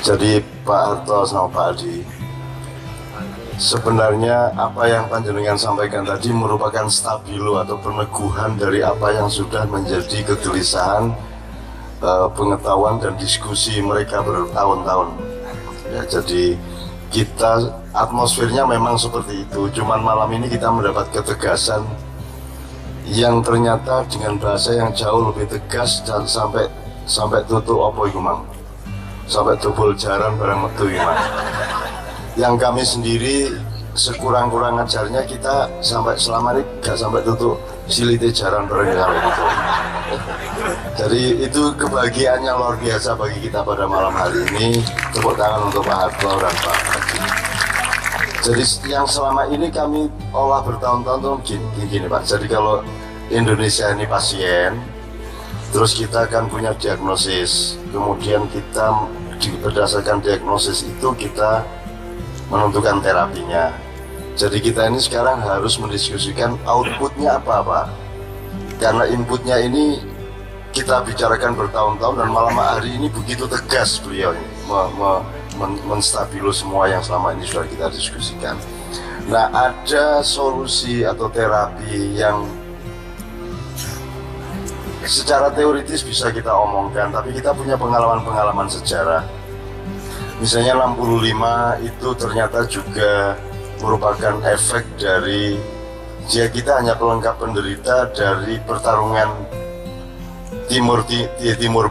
Jadi Pak Harto sama Pak Adi, sebenarnya apa yang panjenengan sampaikan tadi merupakan stabilo atau peneguhan dari apa yang sudah menjadi kegelisahan, pengetahuan dan diskusi mereka bertahun-tahun. Ya, jadi kita atmosfernya memang seperti itu. Cuman malam ini kita mendapat ketegasan yang ternyata dengan bahasa yang jauh lebih tegas dan sampai tutup apa itu mang, sampai double jaran barang metu mang. Yang kami sendiri sekurang-kurang ajarnya kita sampai selama ini gak sampai tutup silite jaran barang gitu. Jadi itu kebahagiaannya luar biasa bagi kita pada malam hari ini. Tepuk tangan untuk Pak Harto dan Pak Adi. Jadi yang selama ini kami olah bertahun-tahun tuh gini Pak. Jadi kalau Indonesia ini pasien, terus kita kan punya diagnosis, kemudian kita berdasarkan diagnosis itu kita menentukan terapinya. Jadi kita ini sekarang harus mendiskusikan outputnya apa Pak. Karena inputnya ini kita bicarakan bertahun-tahun dan malam hari ini begitu tegas beliau ini menstabilo semua yang selama ini sudah kita diskusikan. Nah, ada solusi atau terapi yang secara teoritis bisa kita omongkan, tapi kita punya pengalaman-pengalaman sejarah. Misalnya 65 itu ternyata juga merupakan efek dari kita hanya pelengkap penderita dari pertarungan Timur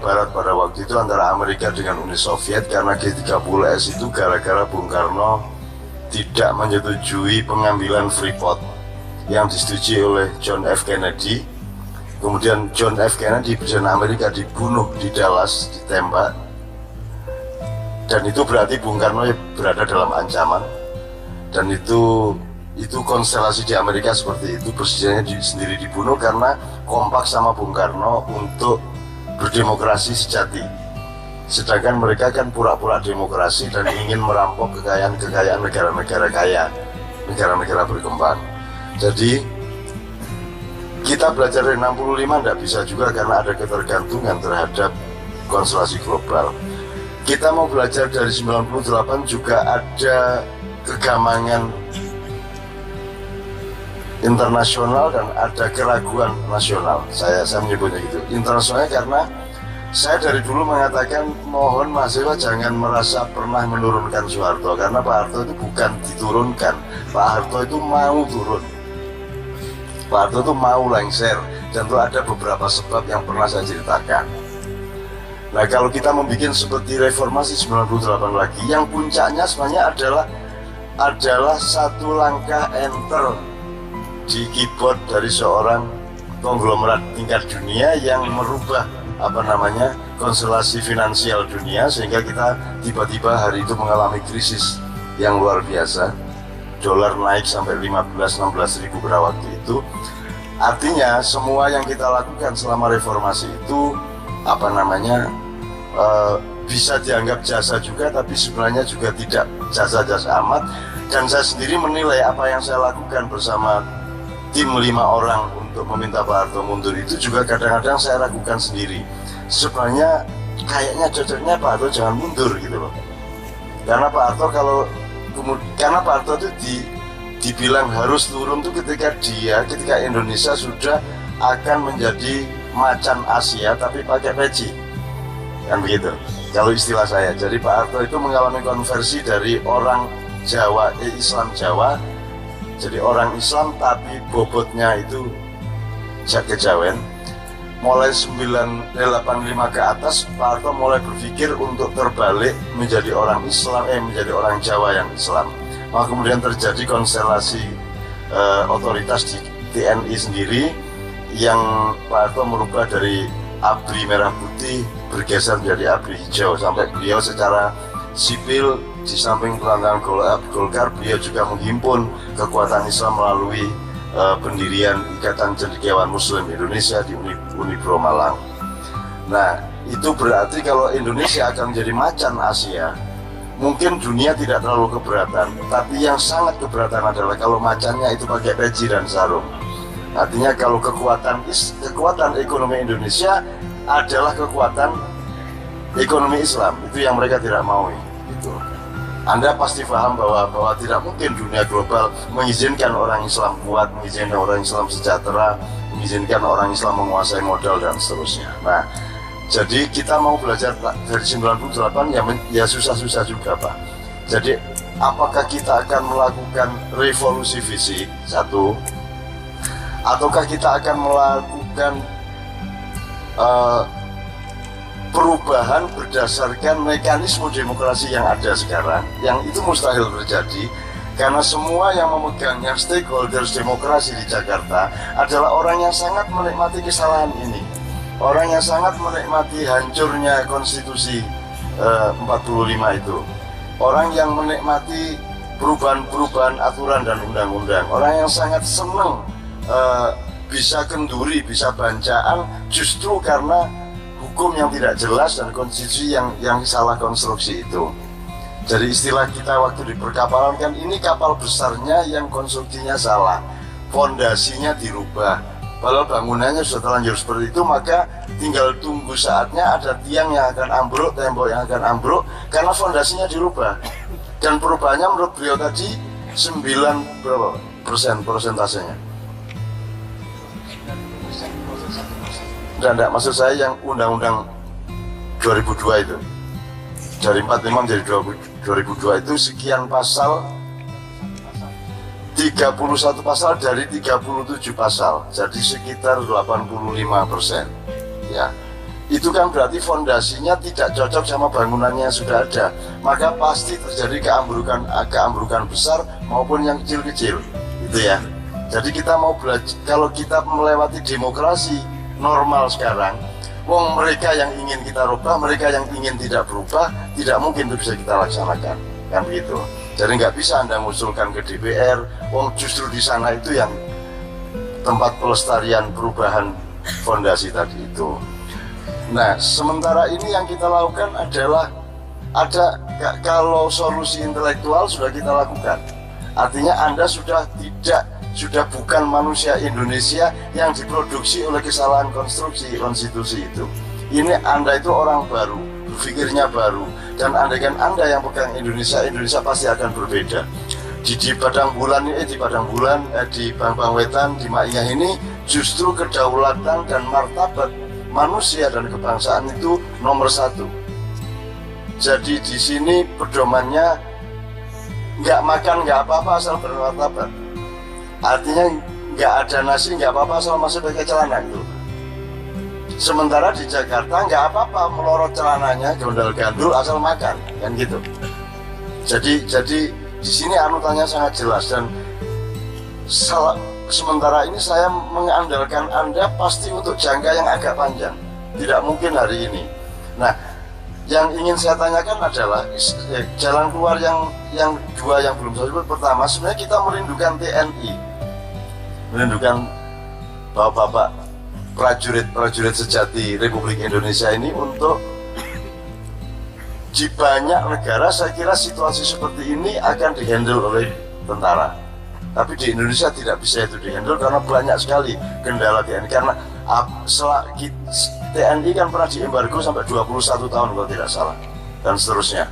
Barat pada waktu itu antara Amerika dengan Uni Soviet, karena G30S itu gara-gara Bung Karno tidak menyetujui pengambilan Freeport yang disetujui oleh John F. Kennedy. Kemudian John F. Kennedy presiden Amerika dibunuh di Dallas, ditembak, dan itu berarti Bung Karno berada dalam ancaman. Dan itu konstelasi di Amerika seperti itu, presidennya sendiri dibunuh karena kompak sama Bung Karno untuk berdemokrasi sejati. Sedangkan mereka kan pura-pura demokrasi dan ingin merampok kekayaan negara-negara kaya, negara-negara berkembang. Jadi kita belajar dari 65 tidak bisa juga karena ada ketergantungan terhadap konstelasi global. Kita mau belajar dari 98 juga ada kegamangan internasional dan ada keraguan nasional. Saya menyebutnya gitu. Internasionalnya karena saya dari dulu mengatakan mohon mahasiswa jangan merasa pernah menurunkan Soeharto, karena Pak Harto itu bukan diturunkan, Pak Harto itu mau turun, Pak Harto itu mau lengser, dan itu ada beberapa sebab yang pernah saya ceritakan. Nah, kalau kita membuat seperti reformasi 98 lagi, yang puncaknya sebenarnya adalah satu langkah enter di keyboard dari seorang konglomerat tingkat dunia yang merubah konstelasi finansial dunia, sehingga kita tiba-tiba hari itu mengalami krisis yang luar biasa. Dolar naik sampai 15-16 ribu pada waktu itu. Artinya semua yang kita lakukan selama reformasi itu bisa dianggap jasa juga, tapi sebenarnya juga tidak jasa-jasa amat. Dan saya sendiri menilai apa yang saya lakukan bersama tim 5 orang untuk meminta Pak Harto mundur itu juga kadang-kadang saya ragukan sendiri. Sebenarnya kayaknya cocoknya Pak Harto jangan mundur gitu loh. Karena Pak Harto itu dibilang harus turun tuh ketika Indonesia sudah akan menjadi macan Asia tapi pakai peci. Kan begitu. Kalau istilah saya. Jadi Pak Harto itu mengalami konversi dari orang Jawa, Islam Jawa. Jadi orang Islam tapi bobotnya itu kejawen. Mulai 85 ke atas, Pak Harto mulai berpikir untuk terbalik menjadi orang Islam, menjadi orang Jawa yang Islam. Maka kemudian terjadi konstelasi otoritas di TNI sendiri yang Pak Harto merubah dari ABRI merah putih bergeser menjadi ABRI hijau, sampai beliau secara sipil di samping pelanggan Golkar, beliau juga menghimpun kekuatan Islam melalui pendirian Ikatan Cendekiawan Muslim Indonesia di Unipro Malang. Nah, itu berarti kalau Indonesia akan menjadi macan Asia, mungkin dunia tidak terlalu keberatan, tapi yang sangat keberatan adalah kalau macannya itu pakai peci dan sarung. Artinya kalau kekuatan ekonomi Indonesia adalah kekuatan ekonomi Islam, itu yang mereka tidak mau. Gitu. Anda pasti paham bahwa tidak mungkin dunia global mengizinkan orang Islam kuat, mengizinkan orang Islam sejahtera, mengizinkan orang Islam menguasai modal dan seterusnya. Nah, jadi kita mau belajar dari 98 ya susah-susah juga, Pak. Jadi apakah kita akan melakukan revolusi fisik satu, ataukah kita akan melakukan perubahan berdasarkan mekanisme demokrasi yang ada sekarang, yang itu mustahil terjadi karena semua yang memegangnya stakeholders demokrasi di Jakarta adalah orang yang sangat menikmati kesalahan ini, orang yang sangat menikmati hancurnya konstitusi 45 itu, orang yang menikmati perubahan-perubahan aturan dan undang-undang, orang yang sangat senang bisa kenduri, bisa bancaan justru karena hukum yang tidak jelas dan konstitusi yang salah konstruksi itu. Jadi istilah kita waktu di perkapalan kan, ini kapal besarnya yang konstruksinya salah, fondasinya dirubah. Kalau bangunannya sudah terlanjur seperti itu, maka tinggal tunggu saatnya ada tiang yang akan ambruk, tembok yang akan ambruk, karena fondasinya dirubah. Dan perubahannya menurut beliau tadi 9 berapa persen persentasenya? Enggak, maksud saya yang undang-undang 2002 itu, dari 45 menjadi 2002 itu sekian pasal, 31 pasal dari 37 pasal, jadi sekitar 85%. Ya, itu kan berarti fondasinya tidak cocok sama bangunannya yang sudah ada, maka pasti terjadi keambrukan besar maupun yang kecil-kecil, gitu ya. Jadi kita mau belajar, kalau kita melewati demokrasi normal sekarang, mereka yang ingin kita rubah, mereka yang ingin tidak berubah, tidak mungkin itu bisa kita laksanakan, kan begitu. Jadi nggak bisa Anda ngusulkan ke DPR, justru di sana itu yang tempat pelestarian perubahan fondasi tadi itu. Nah, sementara ini yang kita lakukan adalah kalau solusi intelektual sudah kita lakukan, artinya Anda sudah bukan manusia Indonesia yang diproduksi oleh kesalahan konstruksi konstitusi itu. Ini Anda itu orang baru, berpikirnya baru, dan andaikan Anda yang pegang Indonesia pasti akan berbeda. Di Padang Bulan di Bang Wetan, di Maiyah ini justru kedaulatan dan martabat manusia dan kebangsaan itu nomor 1. Jadi di sini pedomannya nggak makan nggak apa-apa asal bermartabat. Artinya nggak ada nasi nggak apa-apa asal masih pakai celana gitu. Sementara di Jakarta nggak apa-apa melorot celananya gondal-gandul asal makan, kan gitu. Jadi di sini anutannya sangat jelas, dan sementara ini saya mengandalkan Anda pasti untuk jangka yang agak panjang, tidak mungkin hari ini. Nah, yang ingin saya tanyakan adalah jalan keluar yang dua yang belum saya sebut. Pertama, sebenarnya kita merindukan TNI, merindukan bapak-bapak prajurit sejati Republik Indonesia ini untuk di banyak negara. Saya kira situasi seperti ini akan dihandle oleh tentara, tapi di Indonesia tidak bisa itu dihandle karena banyak sekali kendala TNI. Karena TNI kan pernah diembargo sampai 21 tahun kalau tidak salah, dan seterusnya.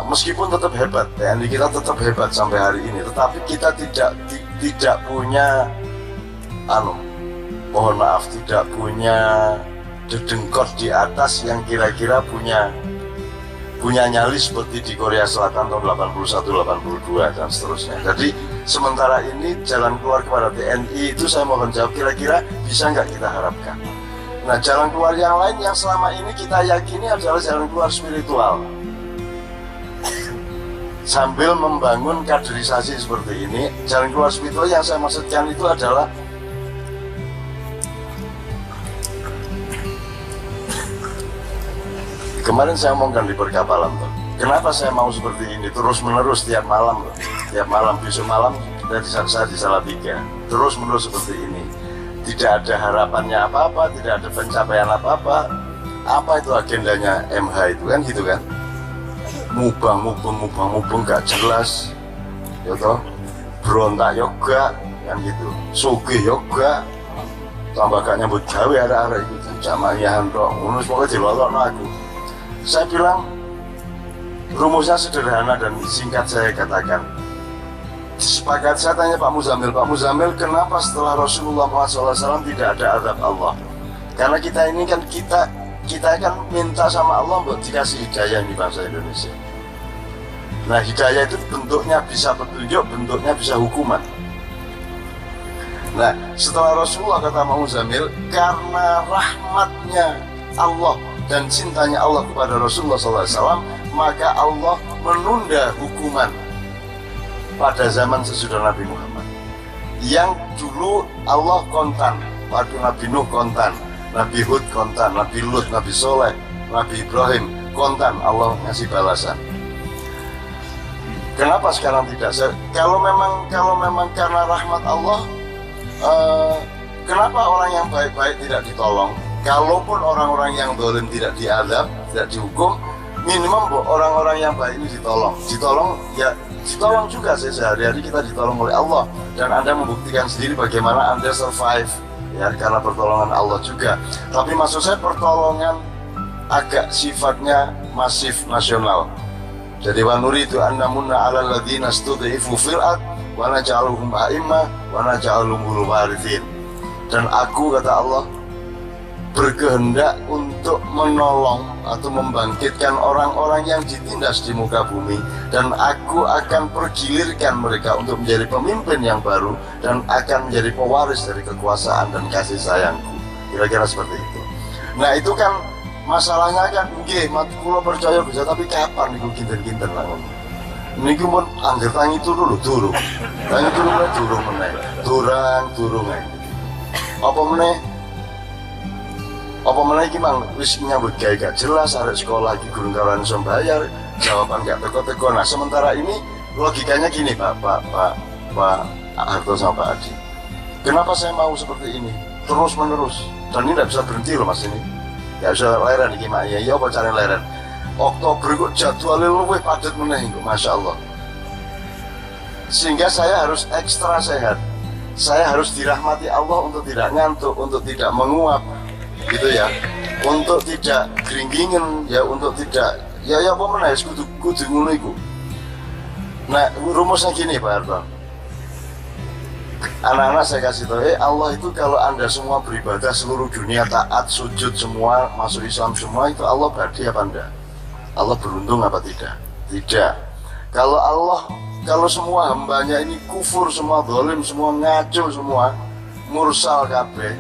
Meskipun tetap hebat, TNI kita tetap hebat sampai hari ini, tetapi kita tidak punya mohon maaf, tidak punya dedengkot di atas yang kira-kira punya nyali seperti di Korea Selatan tahun 81, 82 dan seterusnya. Jadi sementara ini jalan keluar kepada TNI itu saya mohon jawab, kira-kira bisa nggak kita harapkan. Nah, jalan keluar yang lain yang selama ini kita yakini adalah jalan keluar spiritual. Sambil membangun kaderisasi seperti ini, jalan keluar spiritual yang saya maksudkan itu adalah kemarin saya omongkan di perkapalan tuh. Kenapa saya mau seperti ini terus menerus tiap malam loh. Tiap malam, besok malam saya di Salatiga. Terus menerus seperti ini. Tidak ada harapannya apa-apa, tidak ada pencapaian apa-apa. Apa itu agendanya MH itu kan gitu kan? Mubang gak jelas. Ya toh, berontak yoga kan gitu. Sugih yoga. Tambah gak nyambut gawe arek-arek itu. Jamahian tok. Ngono pokoke dilolokno aku. Saya bilang rumusnya sederhana dan singkat saya katakan. Sepakat, saya tanya Pak Muzamil, kenapa setelah Rasulullah SAW tidak ada azab Allah? Karena kita ini kan kita kan minta sama Allah buat dikasih hidayah di bangsa Indonesia. Nah, hidayah itu bentuknya bisa petunjuk, bentuknya bisa hukuman. Nah, setelah Rasulullah, kata Pak Muzamil, karena rahmatnya Allah dan cintanya Allah kepada Rasulullah SAW, maka Allah menunda hukuman pada zaman sesudah Nabi Muhammad. Yang dulu Allah kontan, waktu Nabi Nuh kontan, Nabi Hud kontan, Nabi Lut, Nabi Soleh, Nabi Ibrahim kontan, Allah ngasih balasan. Kenapa sekarang tidak? Kalau memang karena rahmat Allah, kenapa orang yang baik-baik tidak ditolong? Kalaupun orang-orang yang zalim tidak diadab, tidak dihukum, minimum orang-orang yang baik ini ditolong. Ditolong juga sih, sehari-hari kita ditolong oleh Allah, dan Anda membuktikan sendiri bagaimana Anda survive ya karena pertolongan Allah juga. Tapi maksud saya pertolongan agak sifatnya masif nasional. Jadi wa nuridu an namunna 'alal ladzina stud'ifu fil ard wa naj'aluhum a'immah wa naj'aluhum warithin. Dan aku, kata Allah, berkehendak untuk menolong atau membangkitkan orang-orang yang ditindas di muka bumi, dan aku akan pergilirkan mereka untuk menjadi pemimpin yang baru dan akan menjadi pewaris dari kekuasaan dan kasih sayangku. Kira-kira seperti itu. Nah, itu kan masalahnya kan nggih, kula percaya bisa, tapi kapan niku kinten-kinten lah ngono. Niku pun angger tangi turu lho, durung. Tangi turu durung meneh. Durung ae. Apa meneh iki mang wis nyambut gawe gak jelas, arek sekolah iki gurung kawan iso bayar, jawaban gak teko-teko. Nah, sementara ini logikanya gini, Pak Harto sama Pak Adi. Kenapa saya mau seperti ini? Terus menerus. Dan ini tidak bisa berhenti loh Mas ini. Gak bisa leren iki mak. Ya apa cara leren? Oktober kok jadwalnya luwih padat meneh kok, Masya Allah. Sehingga saya harus ekstra sehat. Saya harus dirahmati Allah untuk tidak ngantuk, untuk tidak menguap, gitu ya, untuk tidak geringgingen, ya, untuk tidak ya apa meneh kudu ngono iku. Nah, rumusnya gini Pak Harto. Anak-anak saya kasih tahu, Allah itu kalau Anda semua beribadah, seluruh dunia taat, sujud semua, masuk Islam semua, itu Allah badi apa enggak? Allah beruntung apa tidak? Tidak. Kalau semua hambanya ini kufur semua, zalim semua, ngaco semua, mursal kabeh,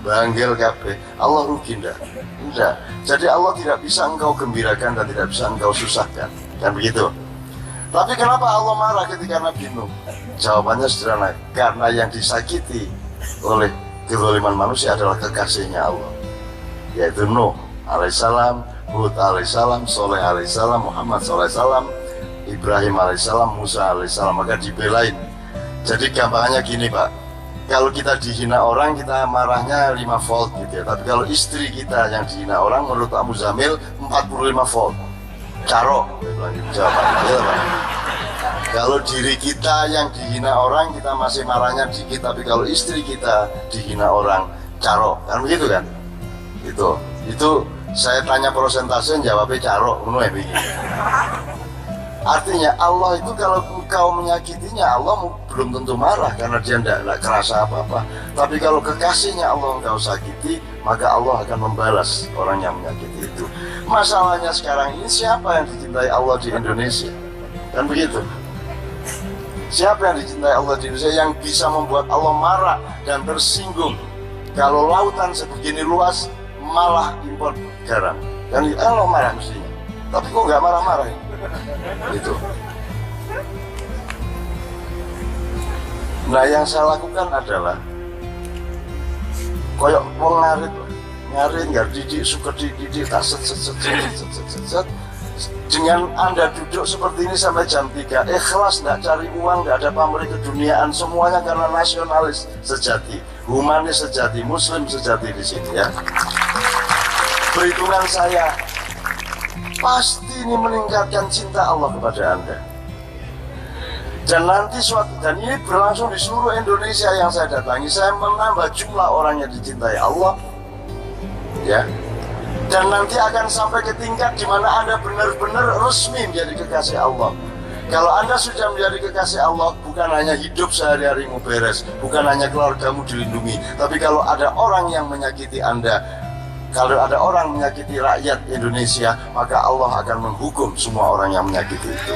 banggel kabeh, Allah rugi enggak? Enggak. Jadi Allah tidak bisa engkau gembirakan dan tidak bisa engkau susahkan, kan begitu? Tapi kenapa Allah marah ketika Nabi Nuh? Jawabannya sederhana, karena yang disakiti oleh kezaliman manusia adalah kekasihnya Allah, yaitu Nuh alaihissalam, Hud alaihissalam, Soleh alaihissalam, Muhammad alaihissalam, Ibrahim alaihissalam, Musa alaihissalam. Maka dibelain. Jadi gampangnya gini Pak, kalau kita dihina orang kita marahnya 5 volt gitu ya. Tapi kalau istri kita yang dihina orang, menurut Pak Muzamil 45 volt. Caro, jawabannya ya, Pak. Kalau diri kita yang dihina orang kita masih marahnya dikit, tapi kalau istri kita dihina orang, caro, kan begitu kan? Itu saya tanya persentase, jawabnya caro, ya, artinya Allah itu kalau engkau menyakitinya, Allah belum tentu marah karena dia tidak kerasa apa-apa. Tapi kalau kekasihnya Allah engkau sakiti, maka Allah akan membalas orang yang menyakiti itu. Masalahnya sekarang ini, siapa yang dicintai Allah di Indonesia? Kan begitu. Siapa yang dicintai Allah di Indonesia yang bisa membuat Allah marah dan tersinggung kalau lautan sebegini luas malah impor garam? Dan Allah marah mestinya, tapi kok nggak marah-marah itu. Nah, yang saya lakukan adalah koyok wong ngarit nggak didik, suka didik, set. Dengan Anda duduk seperti ini sampai jam 3, ikhlas, nggak cari uang, nggak ada pamrih keduniaan, semuanya karena nasionalis sejati, humanis sejati, muslim sejati di sini ya. Perhitungan saya pasti ini meningkatkan cinta Allah kepada Anda. Dan nanti dan ini berlangsung di seluruh Indonesia yang saya datangi, saya menambah jumlah orang yang dicintai Allah, ya. Dan nanti akan sampai ke tingkat di mana Anda benar-benar resmi menjadi kekasih Allah. Kalau Anda sudah menjadi kekasih Allah, bukan hanya hidup sehari-harimu beres, bukan hanya keluargamu dilindungi, tapi kalau ada orang yang menyakiti Anda, kalau ada orang menyakiti rakyat Indonesia, maka Allah akan menghukum semua orang yang menyakiti itu.